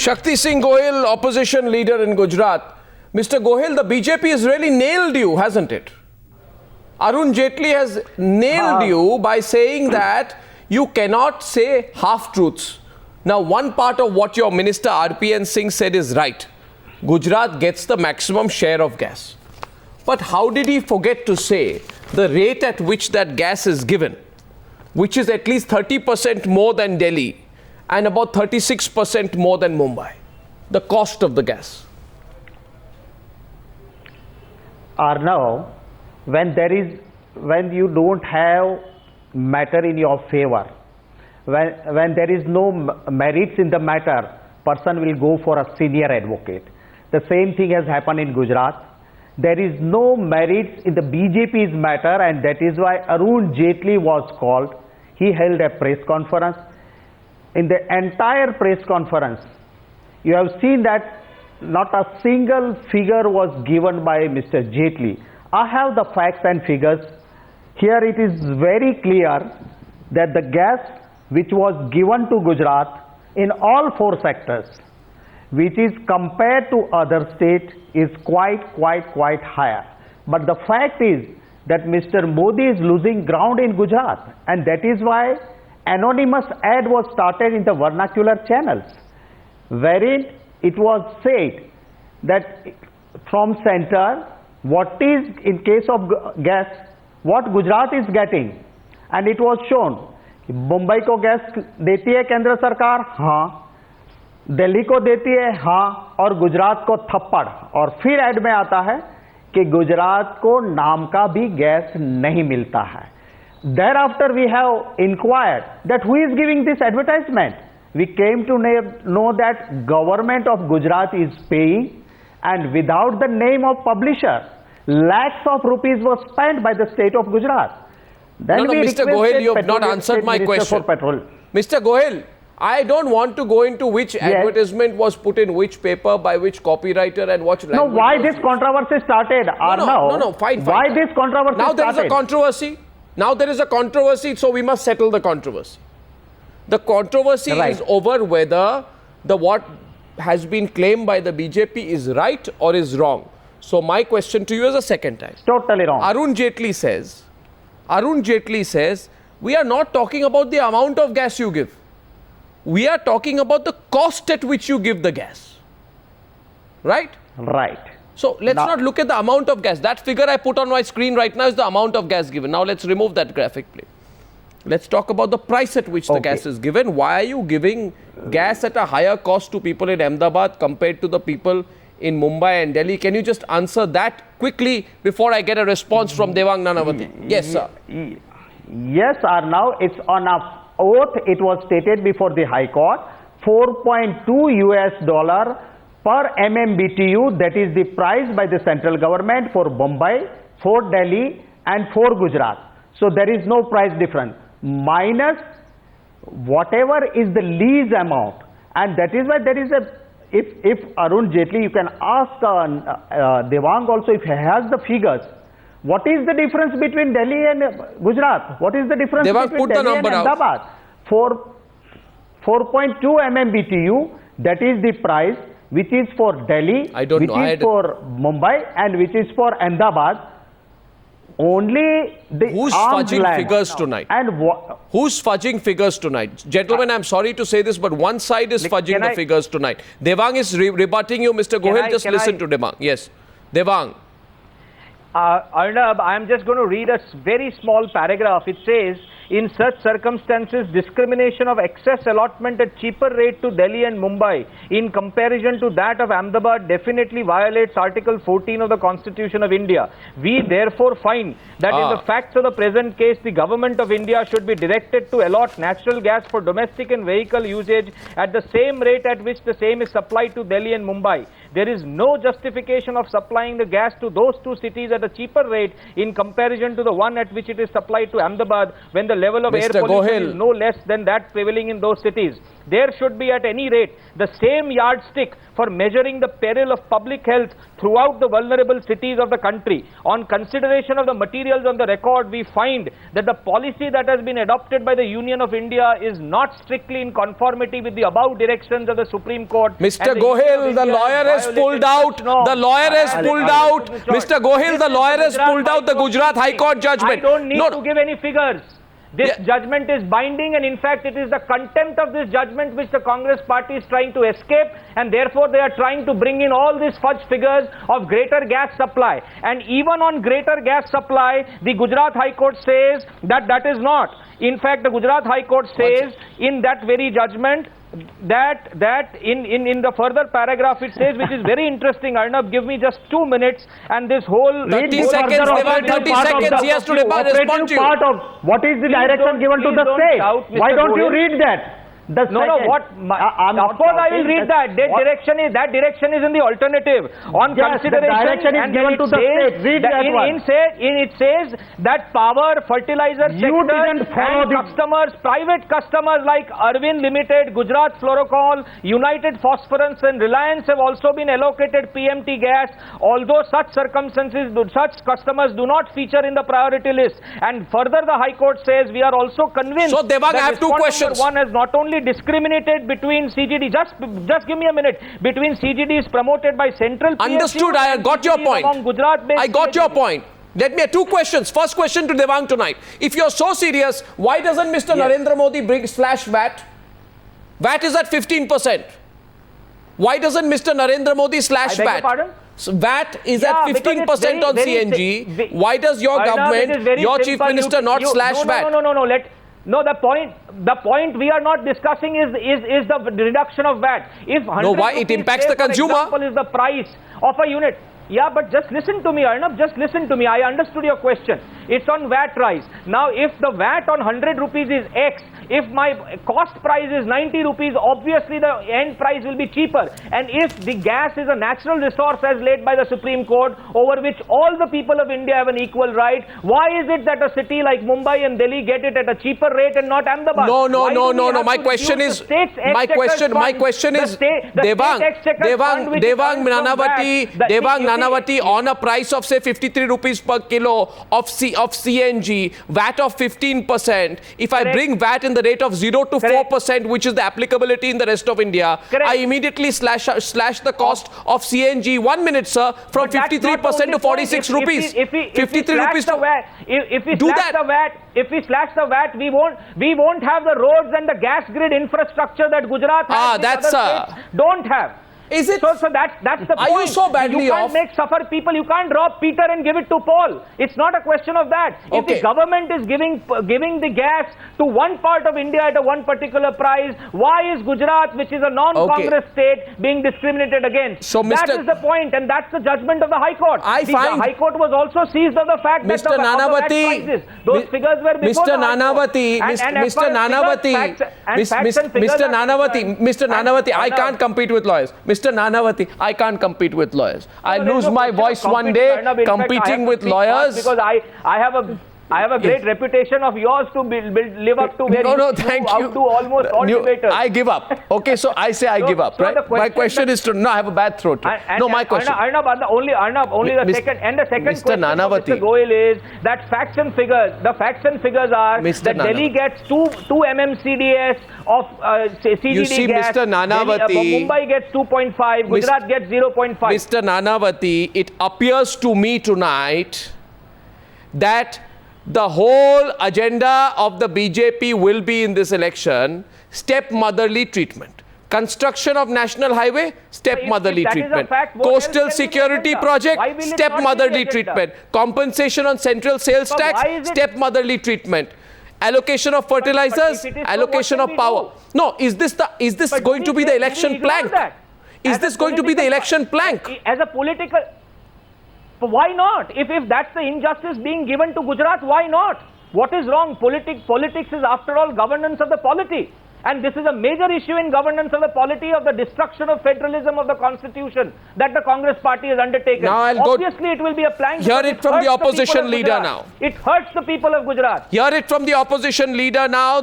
Shakti Singh Gohil, opposition leader in Gujarat. Mr. Gohil, the BJP has really nailed you, hasn't it? Arun Jaitley has nailed you by saying that you cannot say half-truths. Now, one part of what your minister RPN Singh said is right. Gujarat gets the maximum share of gas. But how did he forget to say the rate at which that gas is given, which is at least 30% more than Delhi and about 36% more than Mumbai, the cost of the gas? Arnav, when you don't have matter in your favor, when there is no merits in the matter, person will go for a senior advocate. The same thing has happened in Gujarat. There is no merits in the BJP's matter, and that is why Arun Jaitley was called. He held a press conference. In the entire press conference, you have seen that not a single figure was given by Mr. Jaitley. I have the facts and figures. Here it is very clear that the gas which was given to Gujarat in all four sectors, which is compared to other states, is quite higher. But the fact is that Mr. Modi is losing ground in Gujarat, and that is why anonymous ad was started in the vernacular channels, wherein it was said that from center, what is in case of gas, what Gujarat is getting, and it was shown. Mumbai को gas देती है केंद्र सरकार, हाँ, दिल्ली को देती है, हाँ, और गुजरात को थप्पड़। और फिर ऐड में आता है कि गुजरात को नाम का भी गैस नहीं मिलता है। Thereafter we have inquired that who is giving this advertisement. We came to know that government of Gujarat is paying, and without the name of publisher, lakhs of rupees was spent by the state of Gujarat. Then no, Mr. Gohil, you have not answered my question. Mr. Gohil, I don't want to go into which advertisement was put in which paper, by which copywriter and what language. No, why this controversy started? No, fine. Why this controversy now started? There is a controversy. Now there is a controversy, so we must settle the controversy. The controversy is over whether what has been claimed by the BJP is right or is wrong. So my question to you is a second time. Totally wrong. Arun Jaitley says, we are not talking about the amount of gas you give. We are talking about the cost at which you give the gas. Right? Right. So let's not look at the amount of gas. That figure I put on my screen right now is the amount of gas given. Now let's remove that graphic, please. Let's talk about the price at which the gas is given. Why are you giving gas at a higher cost to people in Ahmedabad compared to the people in Mumbai and Delhi? Can you just answer that quickly before I get a response from Devang Nanavati? Yes, sir. Yes, Arnav, it's on a oath. It was stated before the High Court, $4.2 per MMBTU. That is the price by the central government for Mumbai, for Delhi, and for Gujarat. So there is no price difference, minus whatever is the lease amount. And that is why there is a, if Arun Jaitley, you can ask Devang also if he has the figures. What is the difference between Delhi and Gujarat? What is the difference between Delhi and Ahmedabad? 4.2 MMBTU, that is the price which is for Delhi, which is for Mumbai, and which is for Ahmedabad. Only the who's fudging figures tonight? And who's fudging figures tonight? Gentlemen, I'm sorry to say this, but one side is fudging the figures tonight. Devang is rebutting you, Mr. Gohil. Just listen to Devang. Yes, Devang. Arnab, I'm just going to read a very small paragraph. It says, in such circumstances, discrimination of excess allotment at cheaper rate to Delhi and Mumbai in comparison to that of Ahmedabad definitely violates Article 14 of the Constitution of India. We therefore find that in the facts of the present case, the Government of India should be directed to allot natural gas for domestic and vehicle usage at the same rate at which the same is supplied to Delhi and Mumbai. There is no justification of supplying the gas to those two cities at a cheaper rate in comparison to the one at which it is supplied to Ahmedabad, when the level of air Mr. pollution Gohil. is no less than that prevailing in those cities. There should be at any rate the same yardstick for measuring the peril of public health throughout the vulnerable cities of the country. On consideration of the materials on the record, we find that the policy that has been adopted by the Union of India is not strictly in conformity with the above directions of the Supreme Court. Mr. And the Union Gohil, of the India lawyer has violated pulled out. such norms. The lawyer has pulled out. Mr. Gohil, the lawyer has pulled out the Gujarat High Court judgment. I don't need No, to give any figures. This Yeah. judgment is binding, and in fact it is the contempt of this judgment which the Congress party is trying to escape, and therefore they are trying to bring in all these fudge figures of greater gas supply. And even on greater gas supply, the Gujarat High Court says that that is not. In fact, the Gujarat High Court says in that very judgment that in the further paragraph it says, which is very interesting. Arnab, give me just 2 minutes, and this whole 30 seconds, Devang, 30 seconds, he has to respond to you. Part of what is the Please direction don't- given to please the don't state? shout, Mr. Why don't you Gohil. read that? The No, second, what? I'm Of not course, I will shouting. read that. That What- direction is in the alternative. On Yes, the consideration, direction is and given it to the says state. Read that that one. it says that power, fertilizer You sector, didn't follow and the- customers, private customers like Arvind Limited, Gujarat Fluorocol, United Phosphorus, and Reliance have also been allocated PMT gas. Although such circumstances, such customers do not feature in the priority list. And further, the High Court says we are also convinced. So, Devang, that I have two respondent questions. number one has not only discriminated between CGD, just give me a minute, between CGDs promoted by central PSU Understood, I and got your CGDs point. among Gujarat-based I got your CGDs. point. Let me have two questions. First question to Devang tonight. If you're so serious, why doesn't Mr. Narendra Modi bring slash VAT? VAT is at 15%. Why doesn't Mr. Narendra Modi slash I beg your VAT? pardon? So VAT is Yeah, at because it's 15% on very CNG. Why does your Arnab, it is government, very your chief simple. minister not slash VAT? No, the point we are not discussing is the reduction of VAT. If 100 No, why? It rupees, impacts say, the consumer. For example, is the price of a unit. Yeah, but just listen to me, Arnab, just listen to me. I understood your question. It's on VAT rise. Now, if the VAT on 100 rupees is X, if my cost price is 90 rupees, obviously the end price will be cheaper. And if the gas is a natural resource as laid by the Supreme Court, over which all the people of India have an equal right, why is it that a city like Mumbai and Delhi get it at a cheaper rate and not Ahmedabad? No. Why do we have My to question reduce is, the state's my exchequer's question fund, is, the state exchequer's fund which is Devang earned from Nanavati, VAT, Devang Nanavati, on a price of say 53 rupees per kilo of CNG, VAT of 15%. If I Correct. bring VAT in the rate of 0 to 4%, which is the applicability in the rest of India, Correct. I immediately slash the cost of CNG. 1 minute, sir, from But that's not the 53% only to point. 46 If rupees. we 53 slash rupees the to VAT, if we do slash that. the VAT, if we slash the VAT, we won't have the roads and the gas grid infrastructure that Gujarat has. which that's, other states don't have. Is it? So that's the Are point. you so badly You can't off? make suffer people. You can't rob Peter and give it to Paul. It's not a question of that. If Okay. the government is giving the gas to one part of India at a one particular price, why is Gujarat, which is a non-Congress state, being discriminated against? So, that Mr. is the point, and that's the judgment of the High Court. I The find- High Court was also seized of the fact that Mr. the Nanavati, prices, those figures were before Mr. the High Court. Nanavati, And as Mr. far as Nanavati, facts and figures Mr. are Nanavati, concerned, Mr. and Nanavati, I Arnab- can't compete with lawyers. Mr. Nanavati, I can't compete with lawyers. I No, there's lose no my question of voice one competing, day Arnab. In fact, I competing have to with speak lawyers. fast because I have a great reputation of yours to live up to where No, you thank you. outdo almost all debaters. I give up. Okay, so I say I So- give up, so right? the My question question is to, no, I have a bad throat. No, my question. Arnab, only the Mis- second and the second Mr. question of Nanavati. Mr. Goyal is that facts and figures. The facts and figures are Mr. that Delhi Nanavati. gets 2 MMCDS of CGD You see, gas. Mr. Nanavati- Mumbai gets 2.5. Gujarat gets 0.5. Mr. Nanavati, it appears to me tonight that the whole agenda of the BJP will be in this election step-motherly treatment. Construction of national highway, step-motherly if that is a treatment. fact, what else can Coastal be the security agenda? project, Why will it not be the step-motherly agenda? treatment. Compensation on central sales But tax, why is it- step-motherly treatment. Allocation of fertilizers, if it is so, allocation what of can we power. do? No, is this But going to be the do we election ignore plank? that? Is As a this going to be the political- election plank? As a political, but why not? If that's the injustice being given to Gujarat, why not? What is wrong? Politics is after all governance of the polity. And this is a major issue in governance of the polity of the destruction of federalism of the constitution that the Congress party has undertaken. Now I'll go- Obviously, it will be a plank. Hear because it from hurts the people opposition of leader Gujarat. now. It hurts the people of Gujarat. Hear it from the opposition leader now.